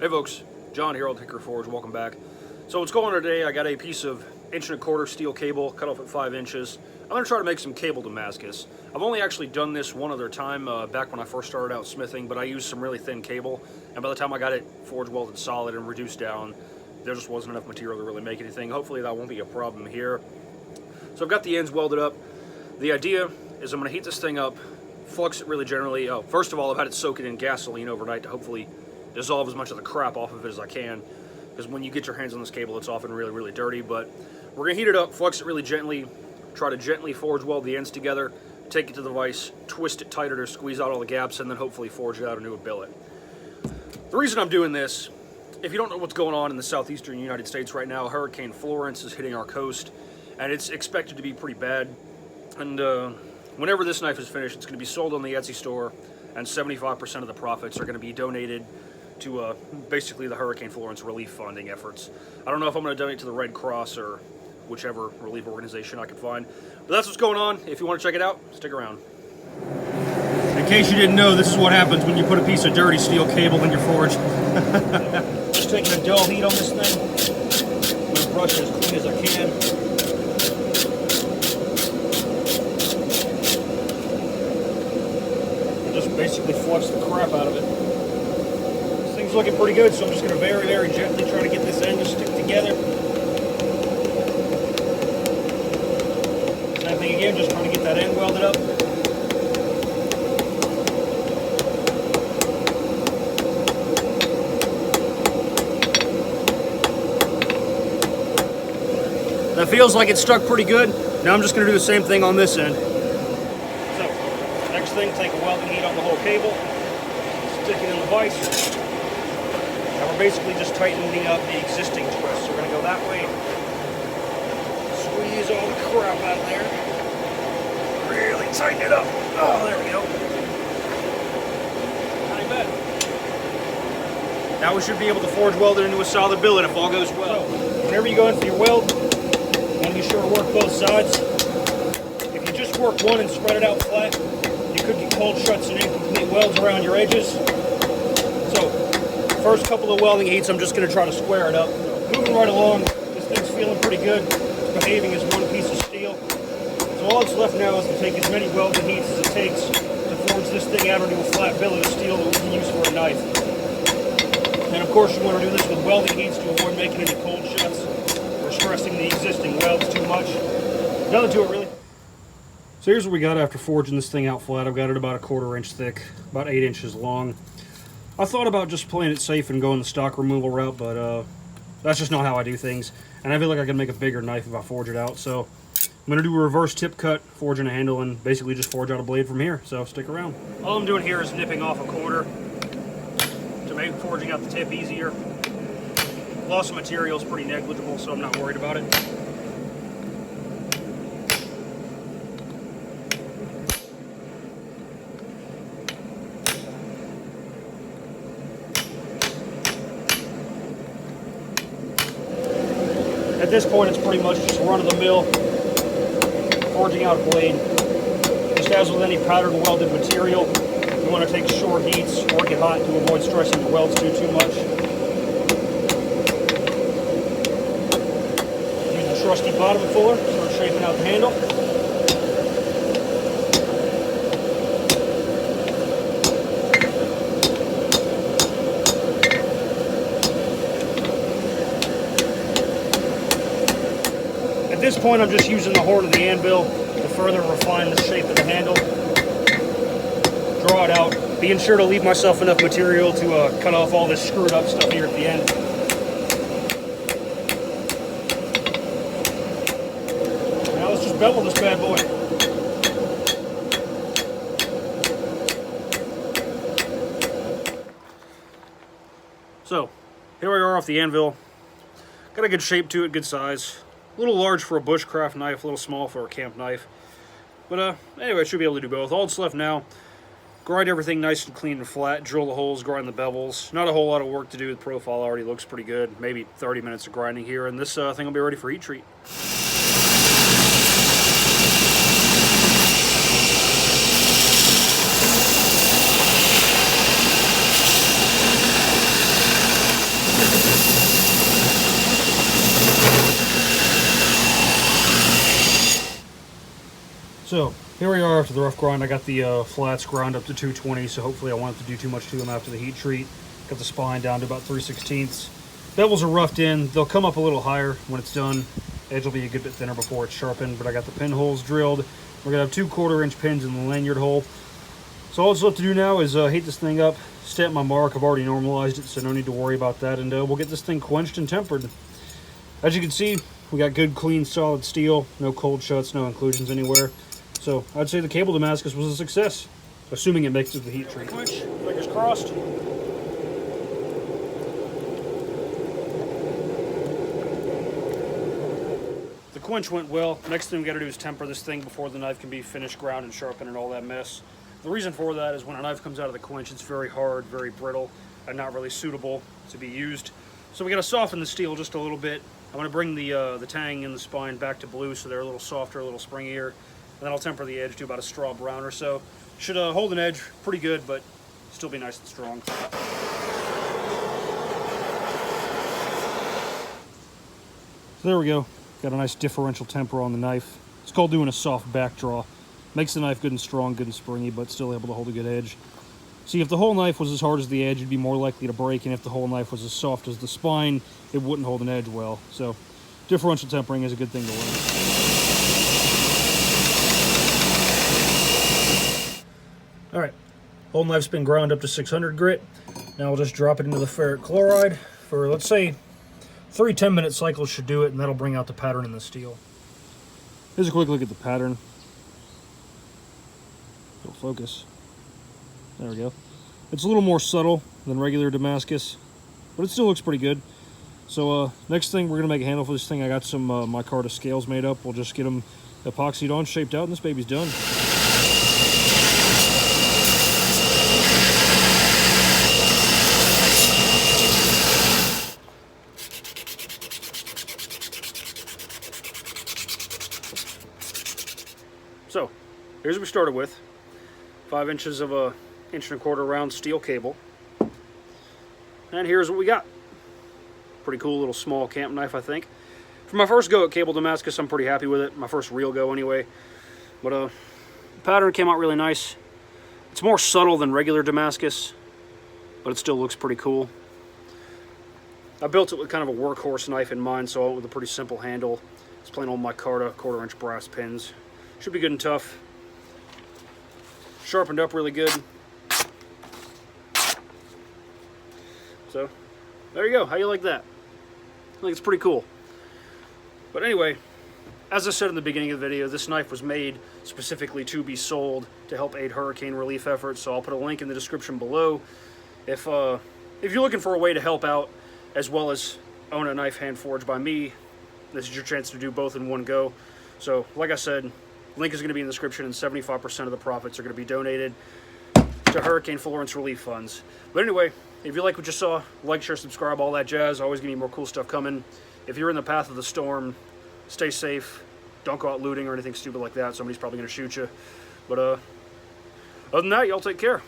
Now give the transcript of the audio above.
Hey folks, John here, Old Hickory Forge, welcome back. So what's going on today, I got a piece of 1.25" steel cable cut off at 5 inches. I'm going to try to make some cable Damascus. I've only actually done this one other time back when I first started out smithing, but I used some really thin cable, and by the time I got it forge welded solid and reduced down, there just wasn't enough material to really make anything. Hopefully that won't be a problem here. So I've got the ends welded up. The idea is I'm going to heat this thing up, flux it really generally. First of all, I've had it soak it in gasoline overnight to hopefully dissolve as much of the crap off of it as I can, because when you get your hands on this cable, it's often really, really dirty. But we're going to heat it up, flux it really gently, try to gently forge weld the ends together, take it to the vise, twist it tighter to squeeze out all the gaps, and then hopefully forge it out into a billet. The reason I'm doing this, if you don't know what's going on in the southeastern United States right now, Hurricane Florence is hitting our coast, and it's expected to be pretty bad. And whenever this knife is finished, it's going to be sold on the Etsy store, and 75% of the profits are going to be donated to basically the Hurricane Florence relief funding efforts. I don't know if I'm going to donate to the Red Cross or whichever relief organization I can find, but that's what's going on. If you want to check it out, stick around. In case you didn't know, this is what happens when you put a piece of dirty steel cable in your forge. Just taking a dull heat on this thing. I'm going to brush it as clean as I can. And just basically flux the crap out of it. Looking pretty good, so I'm just going to very, very gently try to get this end to stick together. Same thing again, just trying to get that end welded up. That feels like it's stuck pretty good. Now I'm just going to do the same thing on this end. So, next thing, take a welding heat on the whole cable, stick it in the vise. And we're basically just tightening up the existing twist. So we're going to go that way, squeeze all the crap out of there, really tighten it up. Oh, there we go. Not bad. Now we should be able to forge weld it into a solid billet if all goes well. So, whenever you go in for your weld, you want to be sure to work both sides. If you just work one and spread it out flat, you could get cold shuts and incomplete welds around your edges. First couple of welding heats, I'm just going to try to square it up. Moving right along, this thing's feeling pretty good. It's behaving as one piece of steel. So all that's left now is to take as many welding heats as it takes to forge this thing out into a flat billet of steel that we can use for a knife. And of course you want to do this with welding heats to avoid making any cold shuts or stressing the existing welds too much. Nothing to it really. So here's what we got after forging this thing out flat. I've got it about 1/4 inch thick, about 8 inches long. I thought about just playing it safe and going the stock removal route, but that's just not how I do things. And I feel like I can make a bigger knife if I forge it out. So I'm going to do a reverse tip cut, forging a handle, and basically just forge out a blade from here. So stick around. All I'm doing here is nipping off 1/4 to make forging out the tip easier. Loss of material is pretty negligible, so I'm not worried about it. At this point, it's pretty much just run-of-the-mill forging out a blade. Just as with any powdered welded material, you want to take short heats, work it hot to avoid stressing the welds too much. Use the trusty bottom fuller, start shaping out the handle. At this point, I'm just using the horn of the anvil to further refine the shape of the handle. Draw it out, being sure to leave myself enough material to cut off all this screwed up stuff here at the end. Now let's just bevel this bad boy. So, here we are off the anvil. Got a good shape to it, good size. A little large for a bushcraft knife, a little small for a camp knife. But anyway, I should be able to do both. All that's left now, grind everything nice and clean and flat, drill the holes, grind the bevels. Not a whole lot of work to do. The profile already looks pretty good. Maybe 30 minutes of grinding here, and this thing will be ready for heat treat. So here we are after the rough grind. I got the flats ground up to 220, so hopefully I won't have to do too much to them after the heat treat. Got the spine down to about 3/16. Bevels are roughed in. They'll come up a little higher when it's done. Edge will be a good bit thinner before it's sharpened, but I got the pinholes drilled. We're gonna have 2 1/4-inch pins in the lanyard hole. So all that's left to do now is heat this thing up, stamp my mark. I've already normalized it, so no need to worry about that, and we'll get this thing quenched and tempered. As you can see, we got good, clean, solid steel, no cold shuts, no inclusions anywhere. So I'd say the cable Damascus was a success, assuming it makes it to the heat treat. Quench, fingers crossed. The quench went well. Next thing we got to do is temper this thing before the knife can be finished, ground, and sharpened, and all that mess. The reason for that is when a knife comes out of the quench, it's very hard, very brittle, and not really suitable to be used. So we got to soften the steel just a little bit. I'm going to bring the tang and the spine back to blue so they're a little softer, a little springier. And then I'll temper the edge to about a straw brown or so. Should hold an edge pretty good, but still be nice and strong. So there we go. Got a nice differential temper on the knife. It's called doing a soft back draw. Makes the knife good and strong, good and springy, but still able to hold a good edge. See, if the whole knife was as hard as the edge, it'd be more likely to break, and if the whole knife was as soft as the spine, it wouldn't hold an edge well. So differential tempering is a good thing to learn. All right, whole knife's been ground up to 600 grit. Now we'll just drop it into the ferric chloride for, let's say, 3 10-minute cycles should do it, and that'll bring out the pattern in the steel. Here's a quick look at the pattern. It'll focus. There we go. It's a little more subtle than regular Damascus, but it still looks pretty good. So next thing, we're gonna make a handle for this thing. I got some micarta scales made up. We'll just get them epoxied on, shaped out, and this baby's done. So, here's what we started with. 5 inches of a 1 1/4 round steel cable. And here's what we got. Pretty cool little small camp knife, I think. For my first go at cable Damascus, I'm pretty happy with it. My first real go anyway. But the pattern came out really nice. It's more subtle than regular Damascus, but it still looks pretty cool. I built it with kind of a workhorse knife in mind, so I went with a pretty simple handle. It's plain old micarta 1/4-inch brass pins. Should be good and tough. Sharpened up really good. So, there you go. How you like that? I think it's pretty cool. But anyway, as I said in the beginning of the video, this knife was made specifically to be sold to help aid hurricane relief efforts, so I'll put a link in the description below. If you're looking for a way to help out as well as own a knife hand forged by me, this is your chance to do both in one go. So, like I said, link is going to be in the description, and 75% of the profits are going to be donated to Hurricane Florence relief funds. But anyway, if you like what you saw, like, share, subscribe, all that jazz. Always give me more cool stuff coming. If you're in the path of the storm, stay safe. Don't go out looting or anything stupid like that. Somebody's probably going to shoot you. But other than that, y'all take care.